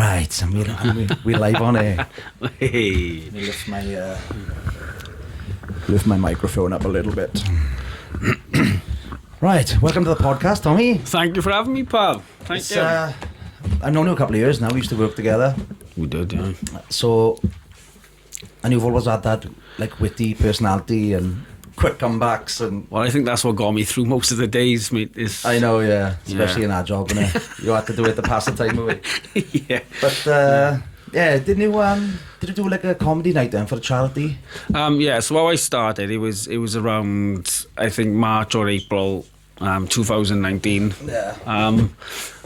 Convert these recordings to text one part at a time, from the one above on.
Right, and we're live on air. Hey. Let me lift my microphone up a little bit. Right, welcome to the podcast, Tommy. Thank you for having me, pal. Thank you. I've known you a couple of years now. We used to work together. We did, yeah. So, and you've always had that like witty personality and quick comebacks and. Well, I think that's what got me through most of the days, mate. I know, yeah, especially in our job, innit? You had to do it to pass the time away. Yeah. But yeah, did you do like a comedy night then for a charity? Yeah. So how I started, it was around I think March or April, 2019. Yeah.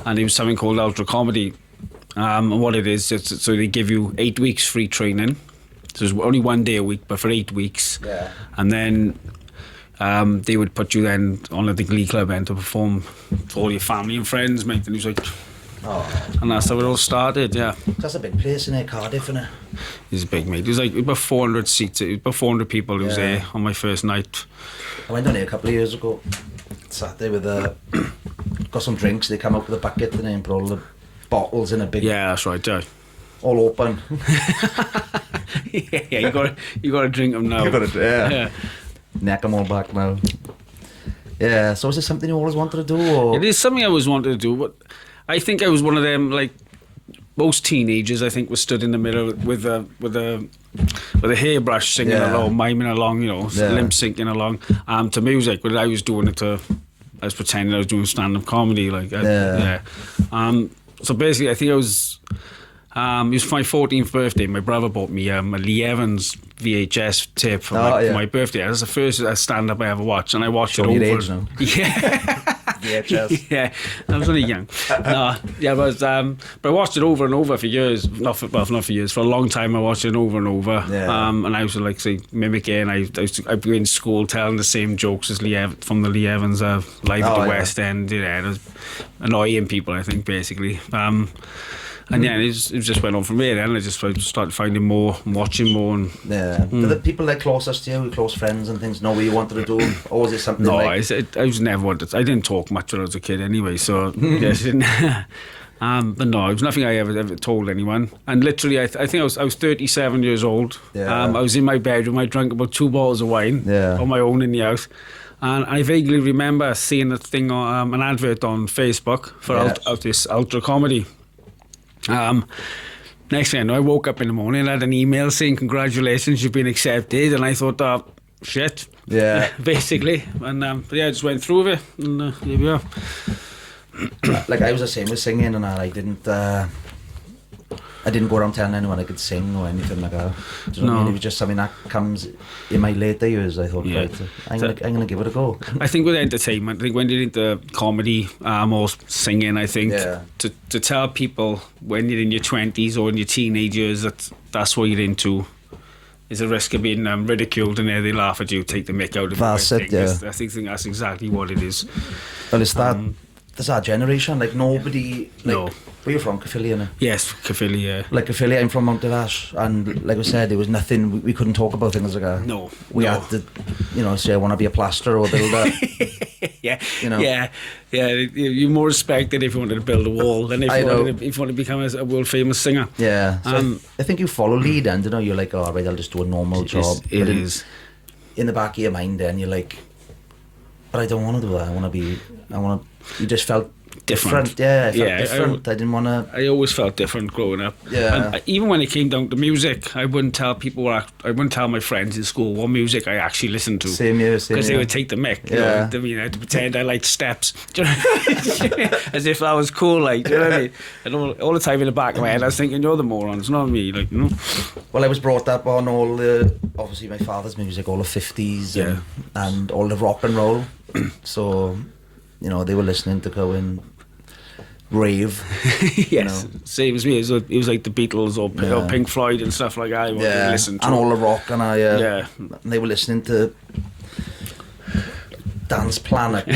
And it was something called Ultra Comedy. And what it is, so they give you 8 weeks free training. So it's only 1 day a week, but for 8 weeks. Yeah. And then they would put you then on at the Glee Club then to perform for all your family and friends, mate. And it was like, and that's how it all started, yeah. That's a big place in Cardiff, isn't it? It's big, mate. It was like about 400 seats, it was about 400 people who was there on my first night. I went down here a couple of years ago. Sat there with got some drinks. They come out with a bucket and then put all the bottles in a big. Yeah, that's right, yeah. All open. Yeah, you got to drink them now. You got to, yeah. Neck them all back now. Yeah. So is this something you always wanted to do, or? It is something I always wanted to do, but I think I was one of them, like most teenagers. I think was stood in the middle with a hairbrush singing along, miming along, limp syncing along to music. But I was doing it I was pretending I was doing stand-up comedy, like so basically, I think I was. It was my 14th birthday. My brother bought me a Lee Evans VHS tape for my birthday. That was the first stand-up I ever watched, and I watched it over. Your age now. Yeah. VHS. Yeah, I was only young. But I watched it over and over for years. Not for years. For a long time, I watched it over and over. Yeah. And I was like, say, mimicking. I'd be in school telling the same jokes as from the Lee Evans Live at the West End. It was annoying people, I think, basically. And yeah, it just went on from there. Then I just started finding more, watching more, and Do the people like closest to you, your close friends and things, know what you wanted to do, or was it something? No, like... I was never wanted. I didn't talk much when I was a kid, anyway. So yes, I didn't. But no, it was nothing I ever told anyone. And literally, I think I was 37 years old. Yeah. I was in my bedroom. I drank about 2 bottles of wine on my own in the house. And I vaguely remember seeing a thing, an advert on Facebook for this Ultra Comedy. Next thing I know, I woke up in the morning and had an email saying congratulations, you've been accepted, and I thought, shit, basically. And but yeah, I just went through it, and here we are. Like I was the same with singing, and I didn't go around telling anyone I could sing or anything like that. Do you know what I mean? It was just something that comes in my later years. I thought, right, I'm gonna give it a go. I think with entertainment, I think when you're into comedy or singing, I think to tell people when you're in your 20s or in your teenage years that's what you're into is a risk of being ridiculed, and they laugh at you, take the mick out of that's it. I think that's exactly what it is. Well, it's that. There's our generation, like nobody. Where you from? Caerphilly, innit? Yes, Caerphilly, yeah. Like Caerphilly, I'm from Mountainash, and like I said, there was nothing, we couldn't talk about things like that. No. We had to, say I want to be a plasterer or builder. Yeah. You're more respected if you wanted to build a wall than if you wanted to become a world famous singer. Yeah. So I think you follow lead, and you're like, oh, right, I'll just do a normal job. It is. In the back of your mind, then you're like, but I don't want to do that. You just felt different. Yeah, I felt different. I didn't want to. I always felt different growing up. Yeah. And even when it came down to music, I wouldn't tell I wouldn't tell my friends in school what music I actually listened to. Same here. Because they would take the mick. Yeah. I mean, I had to pretend I liked Steps. As if that was cool, like, do you know what I mean? And all the time in the back of my head, I was thinking, you're the morons, not me, like, Well, I was brought up on obviously my father's music, all the 50s and all the rock and roll. So, they were listening to go and rave. Yes, same as me. It was like the Beatles or Pink Floyd and stuff like that. I wanted to listen to. And all the rock, and and they were listening to Dance Planet.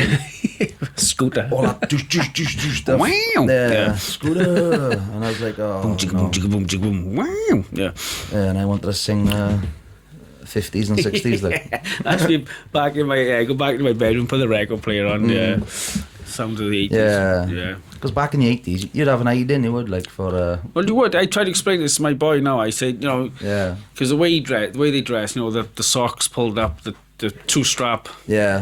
Scooter. All that douche stuff. Wow. Scooter. And I was like, oh, boom, chicka, boom, chicka, boom, chicka, boom. Wow. Yeah. And I wanted to sing 50s and 60s. Like. Actually, I go back to my bedroom, put the record player on. Sounds of the 80s. Yeah. Because back in the 80s, you'd have an hiding, you would, like, for... Well, you would. I try to explain this to my boy now. I say, you know... Yeah. Because the way they dress, you know, the socks pulled up, the two-strap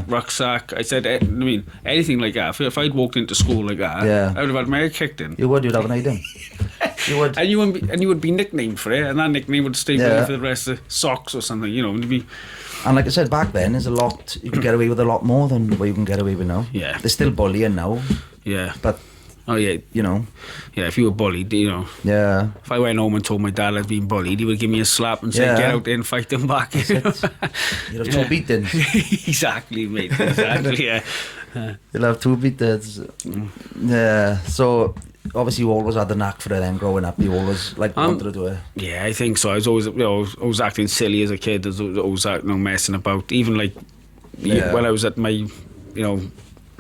rucksack. I said, I mean, anything like that. If I'd walked into school like that, I would have had my head kicked in. You would. You'd have an hiding. You would. And you would be nicknamed for it, and that nickname would stay with you for the rest of the socks or something, you know. It'd be... And like I said, back then, there's a lot... You can get away with a lot more than what you can get away with now. Yeah. There's still bullying now. Yeah. But... Oh, yeah. You know. Yeah, if you were bullied, you know. Yeah. If I went home and told my dad I'd been bullied, he would give me a slap and say, get out there and fight them back. You'd have two beatings. Exactly, mate. Exactly, yeah. You'll have two beatings. Yeah. So, obviously, you always had the knack for it then growing up. You always, like, wanted to do it. Yeah, I think so. I was always, you know, always acting silly as a kid. I was always, you know, messing about. Even, like, when I was at my, you know...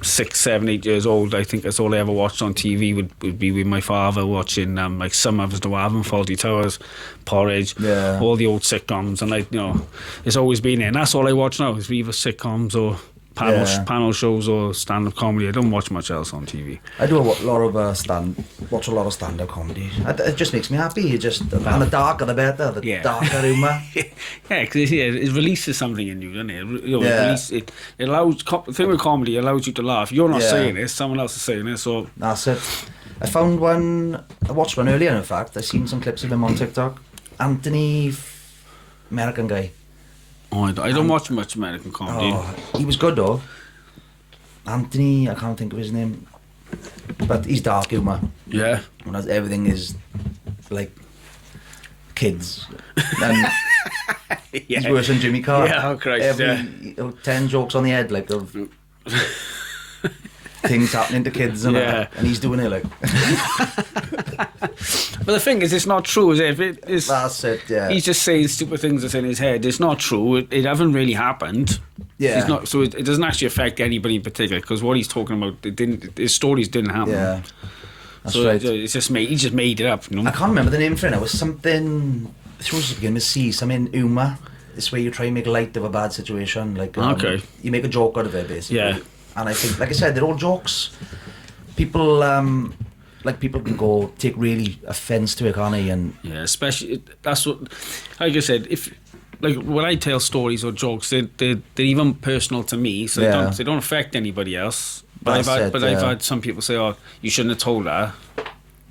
6, 7, 8 years old, I think that's all I ever watched on TV would be with my father watching like Some of Us Do Have 'Em, Fawlty Towers, Porridge, all the old sitcoms, and like, you know, it's always been there, and that's all I watch now is either sitcoms or panel shows or stand-up comedy. I don't watch much else on TV. I do watch a lot of stand-up comedy. It just makes me happy. And the darker the better, the darker humour. Yeah, because it releases something in you, doesn't it? You know, it allows, the thing with comedy, it allows you to laugh. You're not saying this, someone else is saying it, so... That's it. I watched one earlier, in fact. I seen some clips of him on TikTok. Anthony, American guy. Oh, I don't watch much American comedy. Oh, he was good though. Anthony, I can't think of his name, but he's dark humour. Yeah. And everything is like kids. And he's worse than Jimmy Carr. Yeah, oh Christ, 10 jokes on the head, like, of things happening to kids and and he's doing it like... But the thing is, it's not true, is it? That's it, yeah. He's just saying stupid things that's in his head. It's not true. It hasn't really happened. Yeah. It's not, so it doesn't actually affect anybody in particular, because what he's talking about, his stories didn't happen. Yeah. That's so right. It's just he just made it up, you know? I can't remember the name for it. It was something... I suppose it began with C, something humour. It's where you try and make light of a bad situation. Like, you make a joke out of it, basically. Yeah. And I think, like I said, they're all jokes. People... people can take really offence to it, can't they? And especially that's what, like I said, if like when I tell stories or jokes, they're even personal to me, so they don't affect anybody else. But I've had some people say, "Oh, you shouldn't have told her,"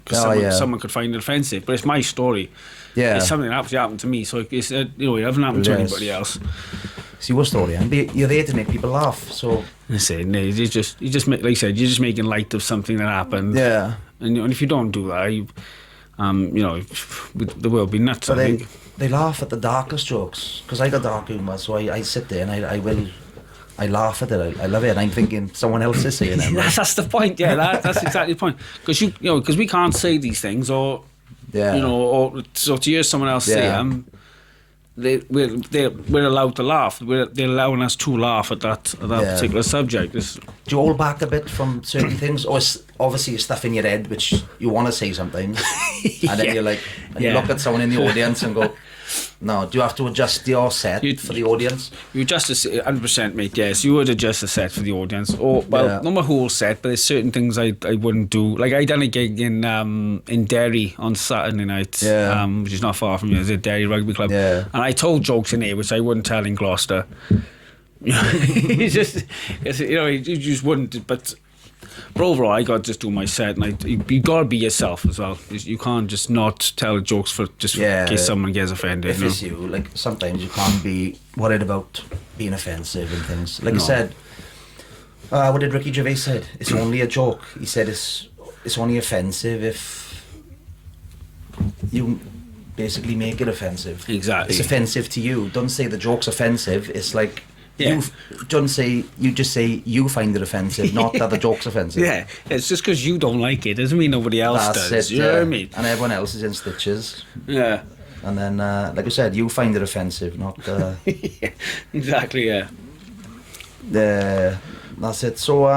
because someone could find it offensive. But it's my story. Yeah, it's something that actually happened to me, so it's it hasn't happened to anybody else. It's your story, and you're there to make people laugh. So I say, no, you just make, like I said, you're just making light of something that happened. Yeah. And if you don't do that, you know, the world will be nuts. But I think they laugh at the darkest jokes, because I got dark humour, so I sit there and I laugh at it. I love it, and I'm thinking someone else is saying it. Right? That's the point. Yeah, that's exactly the point. Because we can't say these things, or you know, or so to hear someone else say them. We're allowed to laugh. They're allowing us to laugh at that particular subject. Do you hold back a bit from certain things, or obviously stuff in your head which you want to say sometimes, and then you're like, and you look at someone in the audience and go, no? Do you have to adjust your set for the audience? You adjust 100%, mate. Yes, you would adjust the set for the audience. Or not my whole set, but there's certain things I wouldn't do. Like I done a gig in Derry on Saturday night, which is not far from here. It's a Derry Rugby Club, and I told jokes in there which I wouldn't tell in Gloucester. You just wouldn't. But overall, I got to just do my set, and you got to be yourself as well. You can't just not tell jokes in case someone gets offended. If it's you, like sometimes you can't be worried about being offensive and things. Like I said, what did Ricky Gervais said? It's only a joke. He said it's only offensive if you basically make it offensive. Exactly. It's offensive to you. Don't say the joke's offensive. It's like. You just say you find it offensive, not that the joke's offensive. Yeah, it's just because you don't like it doesn't mean nobody else does. You know what I mean? And everyone else is in stitches. Yeah. And then, like I said, you find it offensive, not... Yeah, exactly, yeah. That's it. So,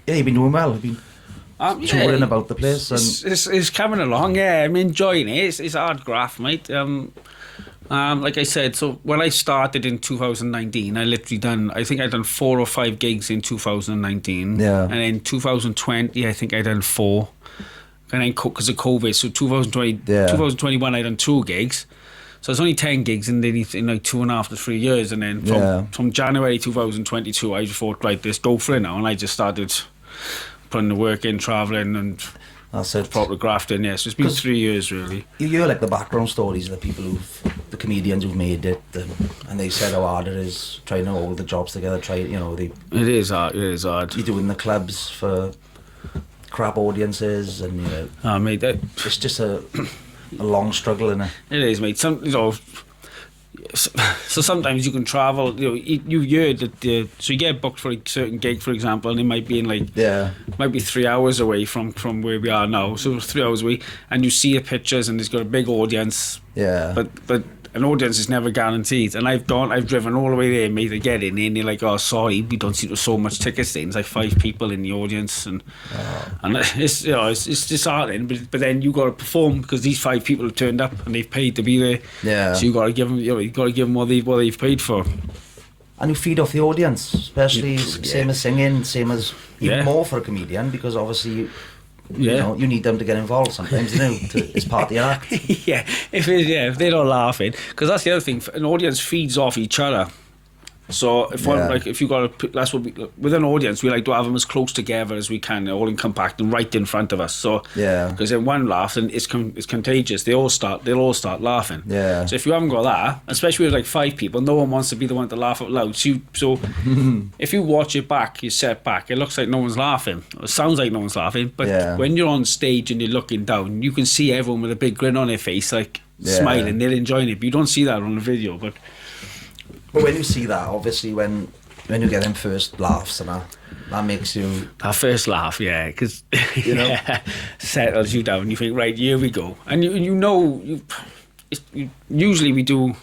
you've been doing well. You've been touring about the place. And it's coming along, yeah. I'm enjoying it. It's hard graft, mate. Like I said, so when I started in 2019, I think I'd done 4 or 5 gigs in 2019. Yeah. And in 2020, I think I'd done 4. And then because of COVID, so 2021, I'd done 2 gigs. So it's only 10 gigs in like 2.5 to 3 years. And then from January 2022, I just thought, right, let's go for it now. And I just started putting the work in, travelling and... That's it. Proper grafting, yes. So it's been 3 years, really. You hear like the background stories of the comedians who've made it, and they said how hard it is trying to hold the jobs together. It is hard. It is hard. You're doing the clubs for crap audiences, and mate, it's just a long struggle, isn't it? It is, mate. So sometimes you can travel. You hear that. So you get booked for a certain gig, for example, and it might be might be 3 hours away from where we are now. So 3 hours away, and you see the pictures, and it's got a big audience. Yeah. But an audience is never guaranteed. And I've driven all the way there, mate, to get in, and they're like, oh, sorry, we don't see so much tickets. There's like 5 people in the audience, and it's it's disheartening. But then you got to perform because these 5 people have turned up and they've paid to be there. Yeah. So you got to give them what they've paid for. And you feed off the audience, especially same as singing, same as even more for a comedian, because obviously. You need them to get involved sometimes, it's part of the act. If they're not laughing, because that's the other thing, an audience feeds off each other. So if you got that's what with an audience, we like to have them as close together as we can, all in compact and right in front of us. So because then one laughs and it's contagious. They'll all start laughing. Yeah. So if you haven't got that, especially with like 5 people, no one wants to be the one to laugh out loud. So if you watch it back, you set back, it looks like no one's laughing. It sounds like no one's laughing, but when you're on stage and you're looking down, you can see everyone with a big grin on their face, like smiling. They're enjoying it. But you don't see that on the video, but when you see that, obviously, when you get them first laughs and that makes you... That first laugh, because settles you down. You think, right, here we go. And usually we do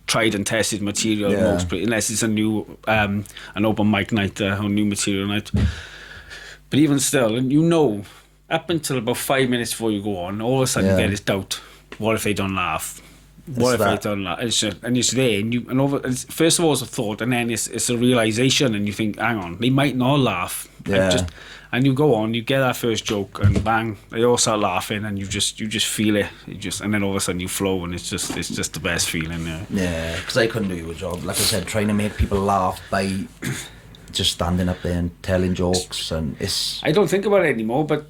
tried and tested material, unless it's a new, an open mic night or new material night. But even still, and up until about 5 minutes before you go on, all of a sudden you get this doubt. What if they don't laugh? What if I done that? And it's there, first of all it's a thought, and then it's a realisation, and you think, hang on, they might not laugh. And you go on, you get that first joke, and bang, they all start laughing, and you just feel it. And then all of a sudden you flow, and it's just the best feeling. Yeah, because I couldn't do your job. Like I said, trying to make people laugh by just standing up there and telling jokes, and it's... I don't think about it anymore, but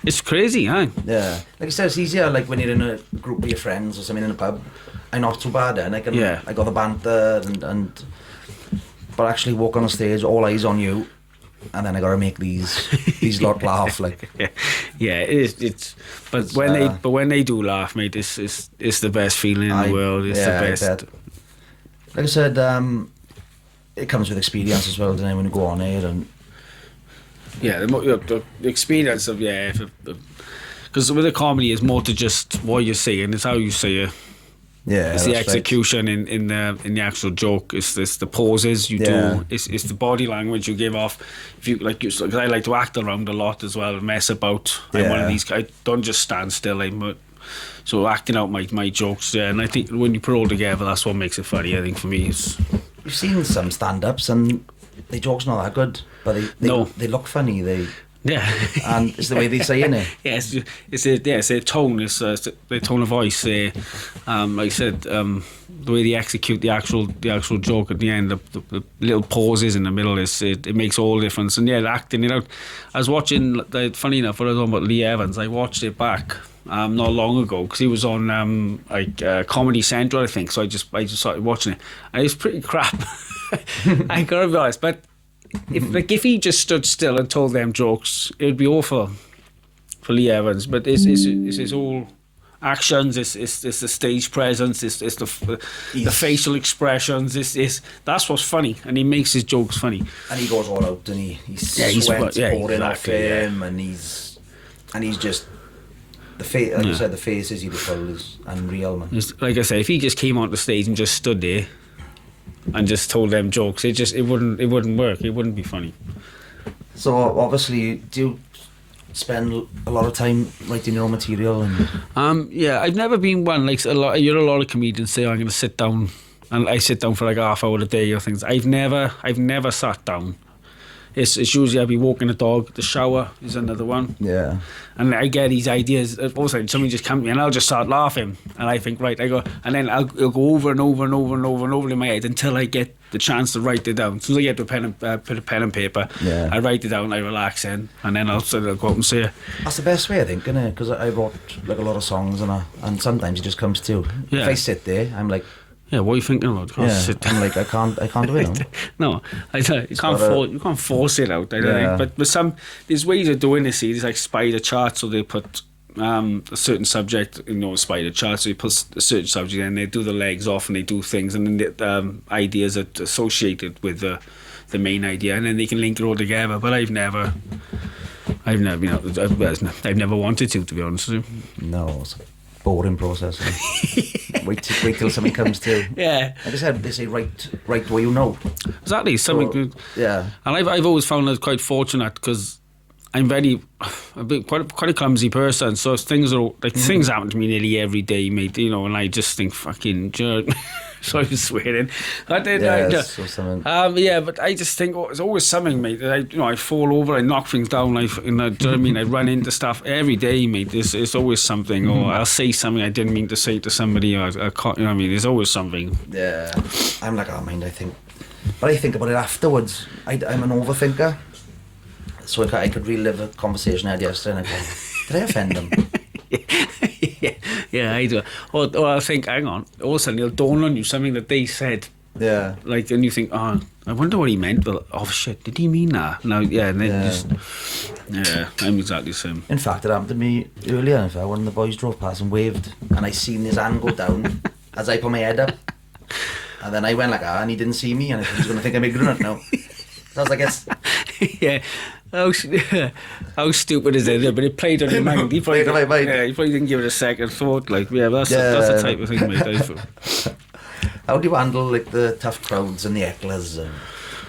it's crazy, huh? Yeah, like I said, it's easier like when you're in a group with your friends or something in a pub. I'm not too bad, and I got the banter but actually walk on the stage, all eyes on you, and then I gotta make these lot laugh. Like it is. When they do laugh, mate, it's the best feeling in the world. It's the best. Like I said, it comes with experience as well, doesn't it, when you go on air and. The experience of because with the comedy is more to just what you're saying, it's how you say it. It's the execution in the actual joke. It's the pauses you do. It's the body language you give off. Because I like to act around a lot as well, mess about. I'm one of these guys. I don't just stand still. So acting out my jokes. And I think when you put it all together, that's what makes it funny. I think for me, you've seen some stand-ups and the joke's not that good, but they look funny. And it's the way they say it. It's their tone. It's their tone of voice. Like I said, the way they execute the actual joke at the end, the little pauses in the middle, it makes all the difference. And acting it out. I was watching. Funny enough, when I was on about Lee Evans, I watched it back not long ago because he was on Comedy Central, I think. So I just started watching it, and it was pretty crap. I gotta be honest, but if he just stood still and told them jokes, it would be awful for Lee Evans. But it's his all actions, it's the stage presence, it's the facial expressions. That's what's funny, and he makes his jokes funny. And he goes all out, and he's pouring off him, and he's just. The face, like you said, the faces he pulled is unreal, man. Like I said, if he just came on the stage and just stood there and just told them jokes, it wouldn't work. It wouldn't be funny. So obviously, spend a lot of time writing your own material? And yeah, I've never been one like you hear a lot of comedians say I'm going to sit down, and I sit down for like half hour a day or things. I've never sat down. It's usually I'll be walking the dog. The shower is another one. Yeah. And I get these ideas. All of a sudden, somebody just comes to me and I'll just start laughing. And I think, right, I go, and then it'll go over and over and over and over and over in my head until I get the chance to write it down. As soon as I get put a pen and paper, I write it down, I relax in, and then I'll go out and say it. That's the best way, I think, isn't it? Because I wrote like a lot of songs and sometimes it just comes to. If I sit there, I'm like, yeah, what are you thinking about? I'm like, I can't do it. No, you can't force it out. I don't think. But there's ways of doing this. There's like spider charts, so they put a certain subject, spider charts. So they put a certain subject, and they do the legs off, and they do things, and then the ideas are associated with the main idea, and then they can link it all together. But I've never wanted to be honest with you. No. It's a boring process. wait till something comes to. Yeah. Like I said, they say write what you know. Exactly. Something good. Yeah. And I've always found that quite fortunate because I'm quite a clumsy person. So things happen to me nearly every day, mate. And I just think fucking jerk. Sorry for swearing. But I just think it's always something, mate. That I fall over, I knock things down. Do you know what I mean? I run into stuff every day, mate. It's always something, or I'll say something I didn't mean to say to somebody. Or I can't, you know what I mean? There's always something. Yeah, I'm like, mind. I think, but I think about it afterwards. I'm an overthinker, so I could relive a conversation I had yesterday, and I go, did I offend them? Yeah, I do. Or I think, hang on, all of a sudden it'll dawn on you something that they said. Yeah. Like, and you think, oh, I wonder what he meant. But oh shit, did he mean that? No, yeah, and then I'm exactly the same. In fact, it happened to me earlier. When the boys drove past and waved, and I seen his hand go down as I put my head up, and then I went like, and he didn't see me, and I thought he's gonna think I'm ignorant now. So I was like, yes. Yeah. How stupid is it? But it played on your mind. He probably didn't give it a second thought. Like, that's the type of thing, mate. How do you handle like the tough crowds and the hecklers?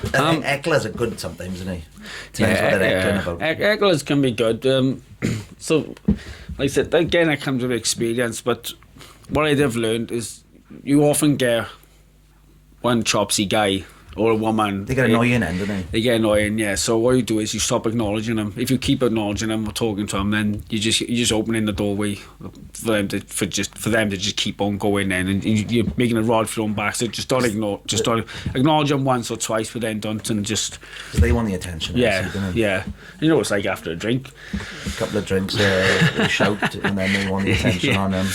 Hecklers are good sometimes, isn't he? Depends what they're heckling about. Hecklers can be good. So, like I said, again, that comes with experience. But what I have learned is you often get one chopsy guy or a woman. They get annoying, don't they? They get annoying, yeah. So what you do is you stop acknowledging them. If you keep acknowledging them or talking to them, then you're just opening the doorway for them to just keep on going. Then, and you're making a rod for your own back. So don't acknowledge them once or twice, but then don't, and just. Because they want the attention. Yeah, yeah. And it's like after a drink, a couple of drinks, they shout, and then they want the attention on them.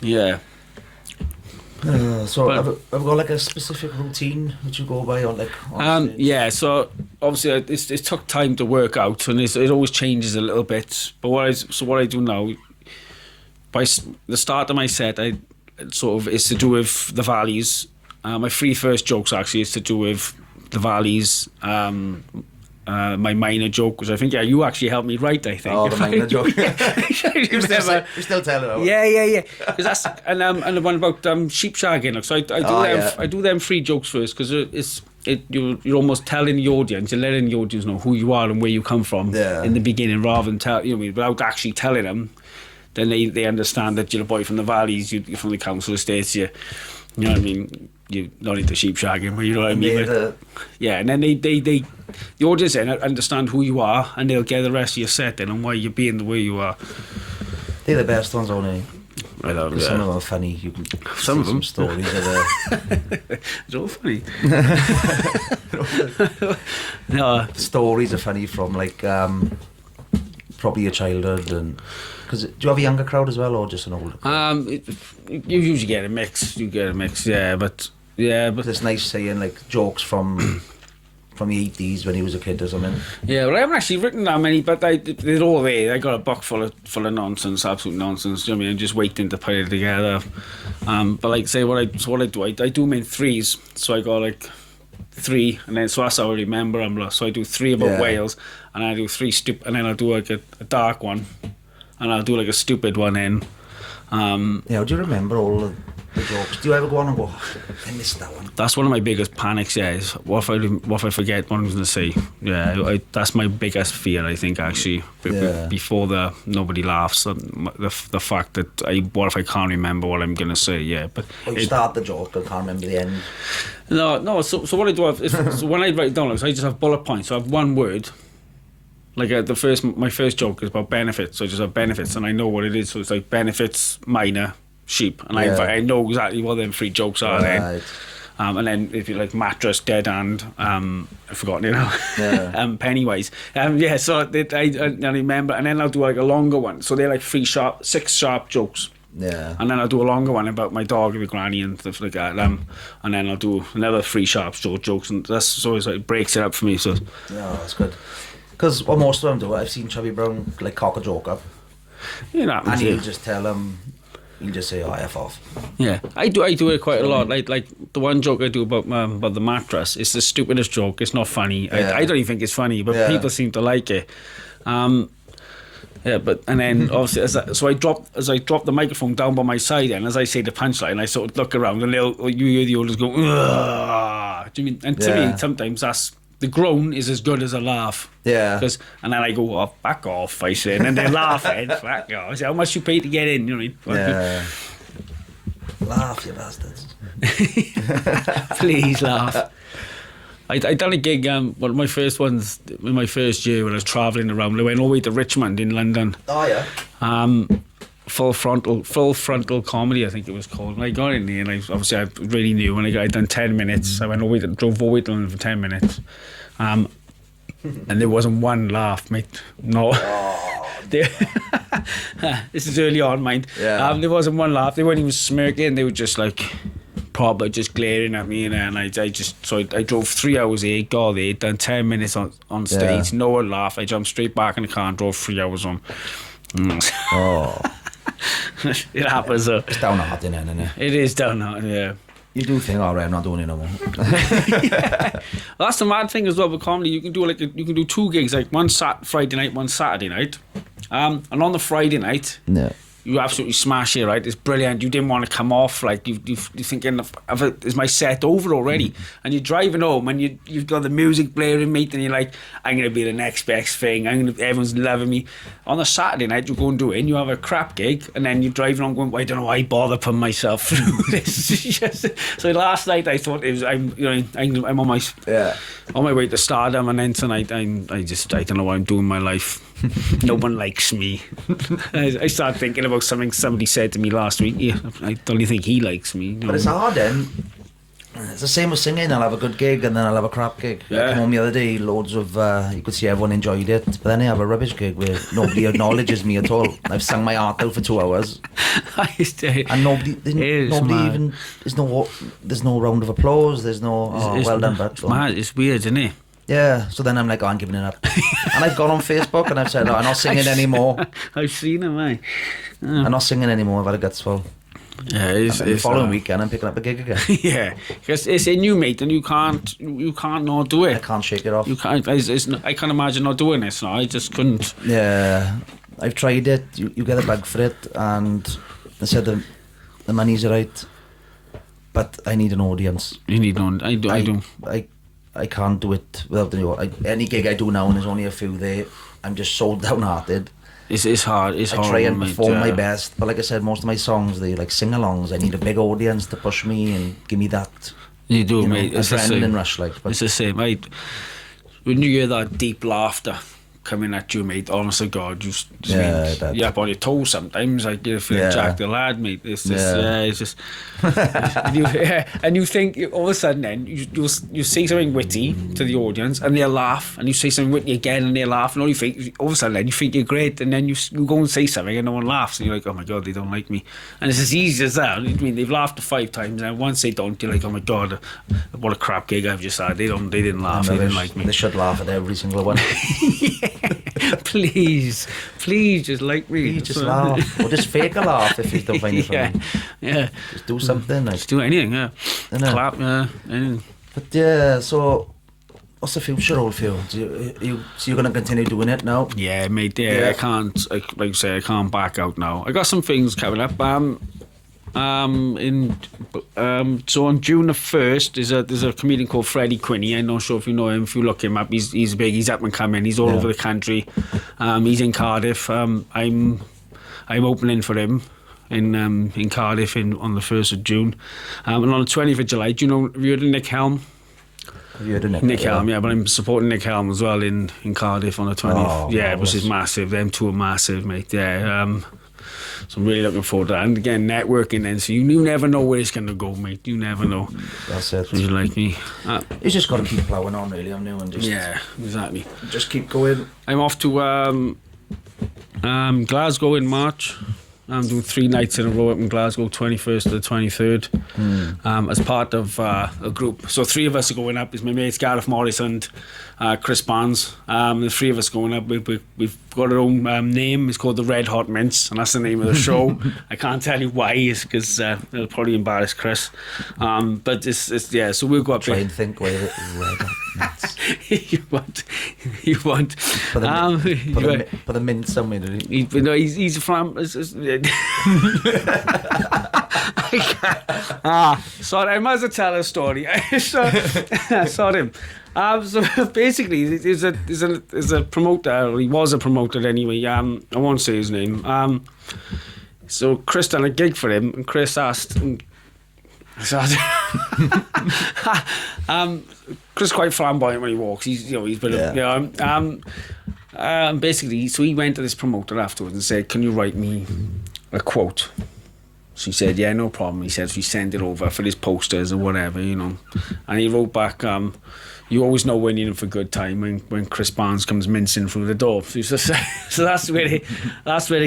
Yeah. So have you got like a specific routine that you go by on stage? Yeah, so obviously it took time to work out, and it always changes a little bit. But what I do now, by the start of my set, is to do with the valleys. My three first jokes actually is to do with the valleys. My minor joke, which I think you actually helped me write. I think. Oh, the minor joke. You're still telling it. Yeah. Because that's and the one about sheep shagging. So I do them three jokes first because you're almost telling the audience, you're letting the audience know who you are and where you come from in the beginning, rather than without actually telling them. Then they understand that you're a boy from the valleys, you're from the council estates, you know what I mean. You're not into sheep shagging, but you know what I mean. And then the audience then understand who you are, and they'll get the rest of your set then and why you're being the way you are. They're the best ones, aren't they? I love them. Some of them are funny. You can some of them stories They're all funny. No, stories are funny from like probably your childhood and. Because do you have a younger crowd as well, or just an older crowd? You usually get a mix. But it's nice saying like jokes from the 80s when he was a kid or something. Yeah, well, I haven't actually written that many, but they're all there. I got a book full of nonsense, absolute nonsense. Do you know what I mean? I'm just waiting to put it together. But like say what I do, I do them in threes. So I got like three, and then so that's how I remember them. So I do three about Wales, and I do three and then I'll do like a dark one. And I'll do like a stupid one in, Yeah, do you remember all the jokes? Do you ever go on and go, I missed that one? That's one of my biggest panics, yeah, is what if I forget what I was going to say? Yeah, that's my biggest fear, I think, actually. Before nobody laughs, the fact that what if I can't remember what I'm going to say, yeah. But you start the joke, I can't remember the end. No, so what I do is when I write it down, so I just have bullet points, so I have one word. Like my first joke is about benefits, so I just have benefits and I know what it is, so it's like benefits, minor, sheep, and I know exactly what them 3 jokes are then. And then if you like mattress, dead hand, I've forgotten it now. Yeah. Pennywise. So I remember, and then I'll do like a longer one. So they're like 6 sharp jokes. Yeah. And then I'll do a longer one about my dog and my granny and stuff like that. And then I'll do another 3 sharp short jokes, and that's always like breaks it up for me. So yeah, that's good. Because what most of them do, I've seen Chubby Brown like cock a joke up. Yeah, and he'll just tell them. You just say, F off. Yeah, I do it quite a lot. Like the one joke I do about the mattress, it's the stupidest joke. It's not funny. Yeah. I don't even think it's funny, but people seem to like it. And then obviously as I drop the microphone down by my side, and as I say the punchline, I sort of look around and you hear the oldest go, ugh. Do you mean? And to me, sometimes that's. The groan is as good as a laugh. Yeah. And then I go, oh, back off, I say, and then they're laughing. Fuck off. I say, how much you pay to get in? You know what I mean? Yeah. Laugh, you bastards. Please laugh. I done a gig, one of my first ones, in my first year when I was travelling around. I went all the way to Richmond in London. Oh, yeah. Full frontal comedy, I think it was called. And I got in there, and I really knew. And I'd done 10 minutes. I went drove all the way to London for 10 minutes, and there wasn't one laugh, mate. No. Oh. This is early on, mind. Yeah. There wasn't one laugh. They weren't even smirking. They were just like proper, just glaring at me. And I drove 3 hours here, got there, done 10 minutes on stage. No one laughed. I jumped straight back in the car and drove 3 hours on. Oh. It happens though. It's downhearted then, isn't it? It is downhearted, yeah. You do think, alright, I'm not doing it no more. Yeah. Well, that's the mad thing as well with comedy. You can do 2 gigs, like one Friday night, one Saturday night. And on the Friday night, you absolutely smash it, right? It's brilliant. You didn't want to come off, like you're thinking, is my set over already? And you're driving home and you've got the music blaring, mate, and you're like, I'm going to be the next best thing. Everyone's loving me. On a Saturday night, you go and do it, and you have a crap gig, and then you're driving on going, I don't know why I bother putting myself through this. So last night I thought I'm on my way to stardom, and then tonight I don't know what I'm doing in my life. No one likes me. I started thinking about something somebody said to me last week. Yeah, I don't really think he likes me. But it's hard then. It's the same with singing. I'll have a good gig and then I'll have a crap gig. I came home the other day, loads of you could see everyone enjoyed it, but then I have a rubbish gig where nobody acknowledges me at all. I've sung my heart out for 2 hours and there's no round of applause, there's no well done, but it's weird, isn't it? Yeah, so then I'm like, I'm giving it up. And I've gone on Facebook and I've said, I'm not singing anymore. I've seen him, eh? I'm not singing anymore, I've had a guts full. Yeah, it's the following weekend I'm picking up a gig again. Yeah, because it's in you, mate, and you can't not do it. I can't shake it off. You can't. I can't imagine not doing this. No, I just couldn't. Yeah, I've tried it. You get a bug for it, and they said the money's right, but I need an audience. You need one. I do. I can't do it without any gig I do now, and there's only a few there. I'm just so downhearted. It's hard. I try and perform my best, but like I said, most of my songs, they like sing-alongs. I need a big audience to push me and give me that. You do, mate. It's the same. Rush, like. But it's the same, mate. When you hear that deep laughter coming at you, mate, honest to God, you're up on your toes sometimes. Like you feel Jack the Lad, mate. It's just, and you think all of a sudden, then you say something witty to the audience, and they'll laugh, and you say something witty again, and they'll laugh, and all of a sudden, then you think you're great, and then you go and say something, and no one laughs, and you're like, oh my God, they don't like me, and it's as easy as that. I mean, they've laughed 5 times, and once they don't, you're like, oh my God, what a crap gig I've just had. They didn't laugh. They didn't like me. They should laugh at every single one. Please just like me. Please just laugh, or just fake a laugh if you don't find it funny. Yeah. Just do something. Like, just do anything. Yeah. Clap. Yeah. Anything. But yeah, so what's the future hold for you? So you're going to continue doing it now? Yeah, mate. Yeah, I can't. Like I say, I can't back out now. I got some things coming up. So on June the 1st, there's a comedian called Freddie Quinney. I'm not sure if you know him. If you look him up, he's big. He's up and coming. He's all over the country. He's in Cardiff. I'm opening for him in Cardiff on the 1st of June. And on the 20th of July, have you heard of Nick Helm? Have you heard of Nick Helm, yeah, but I'm supporting Nick Helm as well in Cardiff on the 20th. Which is massive. Them two are massive, mate. Yeah. So I'm really looking forward to that. And again, networking then. So you never know where it's going to go, mate. You never know. That's it. You like me. You just got to keep ploughing on, really, haven't you? And just, yeah, exactly. Just keep going. I'm off to Glasgow in March. I'm doing 3 nights in a row up in Glasgow, 21st to the 23rd, as part of a group. So 3 of us are going up. It's my mates Gareth Morris and Chris Barnes. The 3 of us going up. We've got our own name. It's called the Red Hot Mints, and that's the name of the show. I can't tell you why, it's because it'll probably embarrass Chris. But it's yeah. So we'll go up. Try and think where the Red Hot Mints. you want put the mint somewhere. He's from. Sorry, I must tell a story. Sorry. So basically, there's a promoter. Or he was a promoter anyway. I won't say his name. So Chris done a gig for him, and Chris asked. Chris quite flamboyant when he walks. He's been basically, so he went to this promoter afterwards and said, "Can you write me a quote?" So he said, "Yeah, no problem." He said, "If you send it over for his posters or whatever, And he wrote back, "You always know when you're in for good time when Chris Barnes comes mincing through the door." So that's where they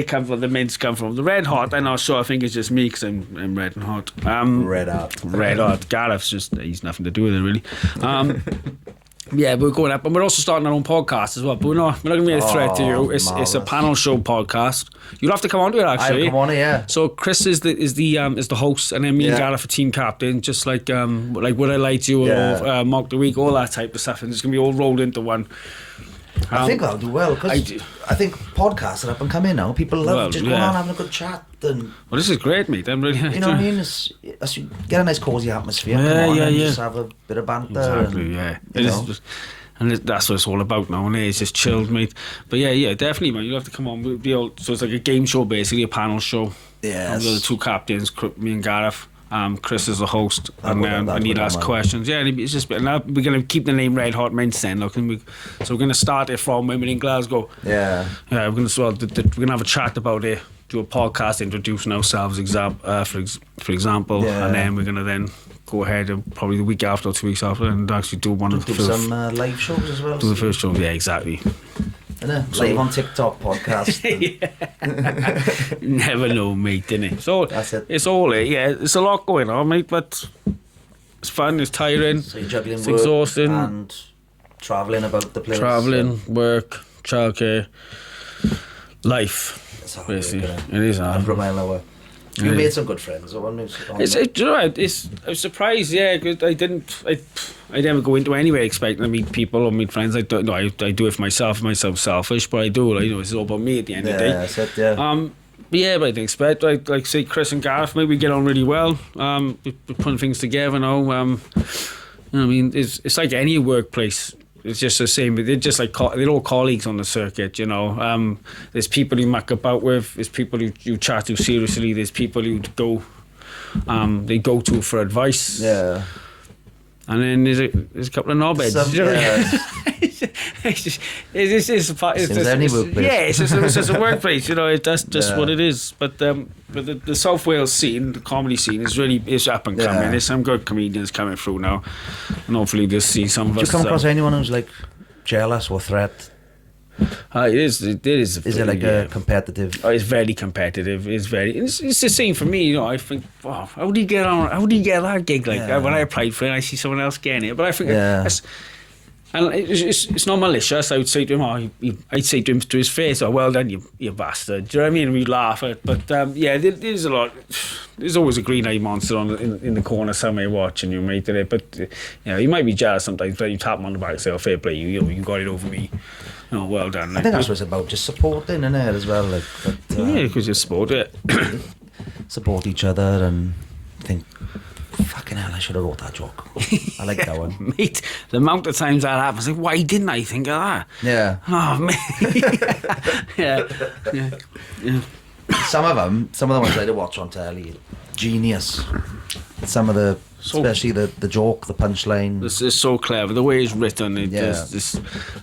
come from. The mints come from. The Red Hot, I'm not sure. I think it's just me because I'm red and hot. Red Hot. Gareth's he's nothing to do with it really. Yeah, we're going up, and we're also starting our own podcast as well. But we're not going to be a threat to you. It's a panel show podcast. You'll have to come onto it actually. I'll come on it, yeah. So Chris is the host, and then me and Gareth are team captain, just like Would I Lie to You or Mock the Week, all that type of stuff, and it's going to be all rolled into one. I think I'll do well because I think podcasts are up and coming now. People love just going on having a good chat. And well, this is great, mate. I'm really. You know what I mean? It's get a nice cosy atmosphere. Just have a bit of banter. Exactly. And that's what it's all about now, and it's just chilled, mate. But yeah, definitely, man. You'll have to come on. So it's like a game show, basically, a panel show. Yeah. The 2 captains, me and Gareth. Chris is the host, and he'd ask questions. Yeah, it's just. And we're going to keep the name Red Hot Mints then. Look, so we're going to start it from women in Glasgow. Yeah. Yeah, we're going to have a chat about it. Do a podcast introducing ourselves, for example, and then we're going to go ahead and probably the week after or 2 weeks after and actually do some live shows as well. Do the first show, yeah, exactly. Live on TikTok podcast. Never know, mate, innit? So that's it. It's all it. Yeah, it's a lot going on, mate, but it's fun. It's tiring. So you're juggling it's work exhausting and travelling about the place. Travelling, work, childcare, life. Basically, it is hard. From Iowa. You made some good friends. Do you know what? I was surprised, yeah, because I never go into anywhere expecting to meet people or meet friends. I don't know. I do it for myself. I'm selfish, but I do. It's all about me at the end of the day. That's it, yeah. But I didn't expect. Like say Chris and Gareth, maybe we get on really well. We're putting things together now. I mean, it's like any workplace. It's just the same. They're just like they're all colleagues on the circuit, There's people you muck about with. There's people who you chat to seriously. There's people who they go to for advice. Yeah. And then there's a couple of knobheads. It's just a workplace. That's just what it is. But the South Wales scene, the comedy scene, is up and coming. There's some good comedians coming through now, and hopefully they'll see some of us. Do you come across anyone who's like jealous or threat? It is. Is it like a competitive? Oh, it's very competitive. It's the same for me. I think, wow, how do you get on? How do you get that gig? Like when I applied for it, I see someone else getting it. But I think, and it's not malicious. I would say to him, I'd say to him to his face, "Oh, well done, you bastard." Do you know what I mean? And we'd laugh at it. But there's a lot. there's always a green-eyed monster in the corner somewhere watching you, mate. But he might be jealous sometimes. But you tap him on the back and say, "Oh, fair play, you got it over me. Well done." I think that's what it's about, just supporting, isn't it, as well? Yeah, because you support it. Support each other and think, fucking hell, I should have wrote that joke. I like that one. Mate, the amount of times that happens, like, why didn't I think of that? Yeah. Oh, mate. yeah. Some of the ones I did watch on telly, genius. Some of especially the joke, the punchline. This is so clever. The way it's written,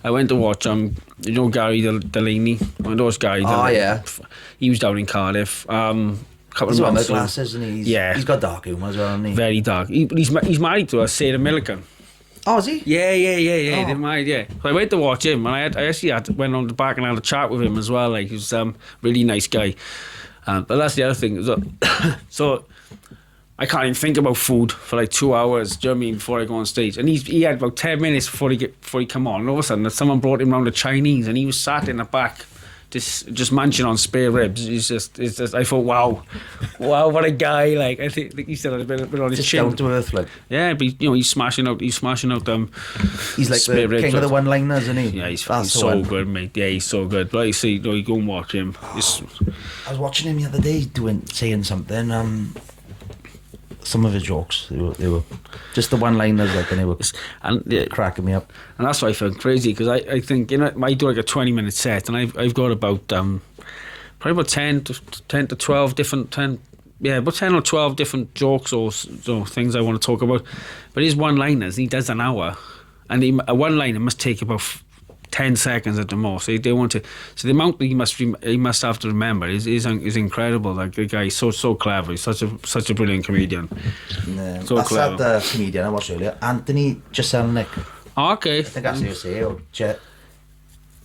I went to watch Gary Delaney. I went to watch Gary Delaney. Yeah. He was down in Cardiff. He's one of the glasses, and he's got dark humour as well, hasn't he? Very dark. He's married to Sarah Millican. Oh, is he? Yeah. Oh. They're married, yeah. So I went to watch him, and I actually went on the back and had a chat with him as well. Like, he was really nice guy. But that's the other thing. So I can't even think about food for like 2 hours, do you know what I mean, before I go on stage. And he had about 10 minutes before he come on. And all of a sudden, someone brought him round to Chinese, and he was sat in the back, just munching on spare ribs. It's just. I thought, wow, what a guy! Like, I think he still had a bit on his chin. Down to earth, like. Yeah, but he's smashing out. He's like the king of the one-liners, isn't he? Yeah, he's so good, mate. Yeah, he's so good. But you see, you go and watch him. I was watching him the other day saying something. Some of his jokes, they were just the one-liners, like, and they were cracking me up. And that's what I found crazy, because I think, I do like a 20-minute set, and I've got about probably about 10 to 12 different about 10 or 12 different jokes or things I want to talk about. But his one-liners, he does an hour, and a one-liner must take about 10 seconds at the most. So they want to. So the amount that he must have to remember is incredible. Like, the guy is so clever. He's such a brilliant comedian. So that's clever. That comedian I watched earlier, Anthony Jeselnik. Oh, okay. I think that's how you say it. Or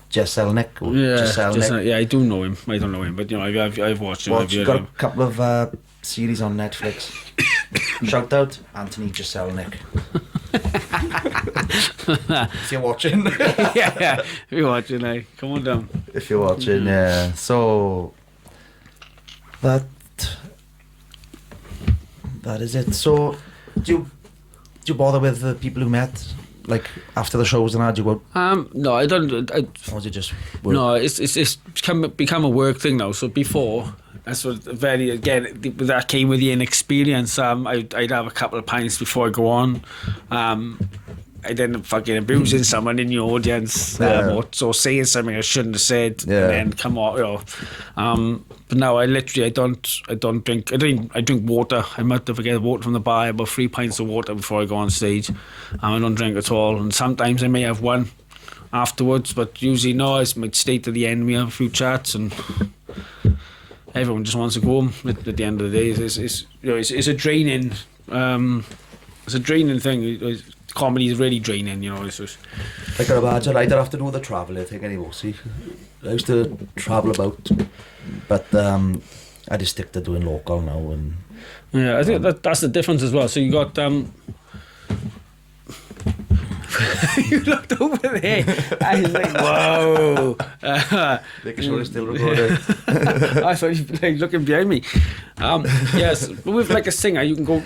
Jeselnik. Yeah, I do know him. I don't know him, but I've watched him. He's got a couple of series on Netflix. Shout out Anthony Jeselnik. If you're watching. yeah, if you're watching, come on down. If you're watching, yeah. So that is it. So do you bother with the people who met, like, after the shows and that? Do you go? No, I don't. Or was it just work? No, it's become a work thing now. So before, that's what that came with the inexperience. I'd have a couple of pints before I go on. I didn't fucking abusing someone in the audience, or saying something I shouldn't have said, and then come on, But now I don't drink. I drink water. I might have to get water from the bar, about 3 pints of water before I go on stage. I don't drink at all, and sometimes I may have one afterwards, but usually no. I might stay to the end. We have a few chats, and everyone just wants to go home at the end of the day. It's a draining. It's a draining thing. Comedy is really draining, It's just, I can imagine. I don't have to do the travelling thing anymore. See, I used to travel about, but I just stick to doing local now. And yeah, I think that's the difference as well. So you got you looked over there. I was like, whoa. Making sure it's still recording. I thought you were looking behind me. Yes, but with like a singer, you can go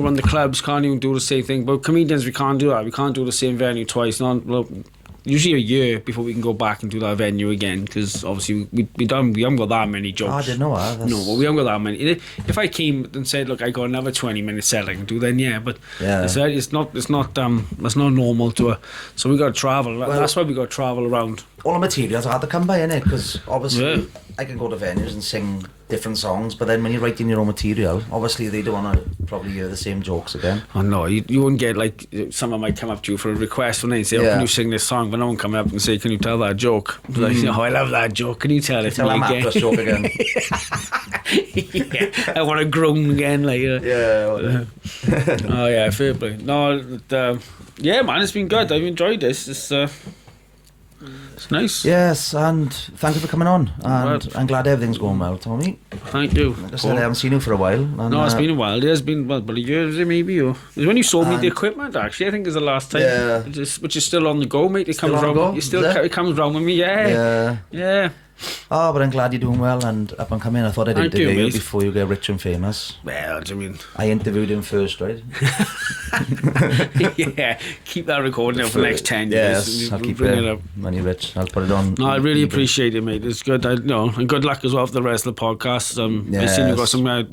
run the clubs, can't even do the same thing. But comedians, we can't do that. We can't do the same venue twice. Usually a year before we can go back and do that venue again, because obviously we haven't got that many jokes. Oh, I didn't know that. No, but we haven't got that many. If I came and said, look, I got another 20-minute set I can do, then yeah, but it's not normal to so we got to travel. That's why we got to travel around. All the materials are hard to come by, innit? Because obviously I can go to venues and sing different songs, but then when you're writing your own material, obviously they don't want to probably hear the same jokes again. Oh no, you wouldn't get, like, someone might come up to you for a request and they say, can you sing this song? But no one come up and say, can you tell that joke? Like, I love that joke, can you tell it to me again? Tell that joke again. Yeah, I want to groan again, like. Yeah. Oh yeah, fair play. No, yeah, man, it's been good. I've enjoyed this. It's nice. Yes, and thank you for coming on. And I'm glad everything's going well, Tommy. Thank you. Like I said, I haven't seen you for a while. And, no, it's been a while. It has been about a year, is it, maybe? Or it was when you sold me the equipment, actually. I think is the last time. Yeah. Which is still on the go, mate. It comes round. It comes round with me. Yeah. Oh, but I'm glad you're doing well and up and coming. I thought I'd Thank you, interview you mate. before you get rich and famous. Well, do you mean? I interviewed him first, right? Yeah, keep that recording for the next 10 years. Yes, I'll keep bring it it up. when you're rich. I'll put it on. No, I really eBay. appreciate it, mate. It's good. And good luck as well for the rest of the podcast. I see you've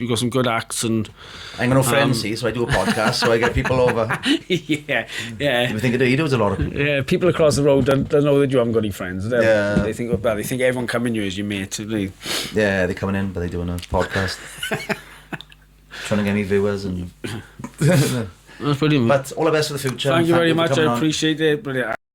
got some good acts and. I ain't got no friends, see, so I do a podcast, so I get people over. Yeah. You think he does a lot of people. Yeah, people across the road don't know that you haven't got any friends. They think everyone coming here is your mate. Yeah, they're coming in, but they're doing a podcast. Trying to get me viewers and. That's brilliant. But all the best for the future. Thank you very much. for coming I on. appreciate it. Brilliant.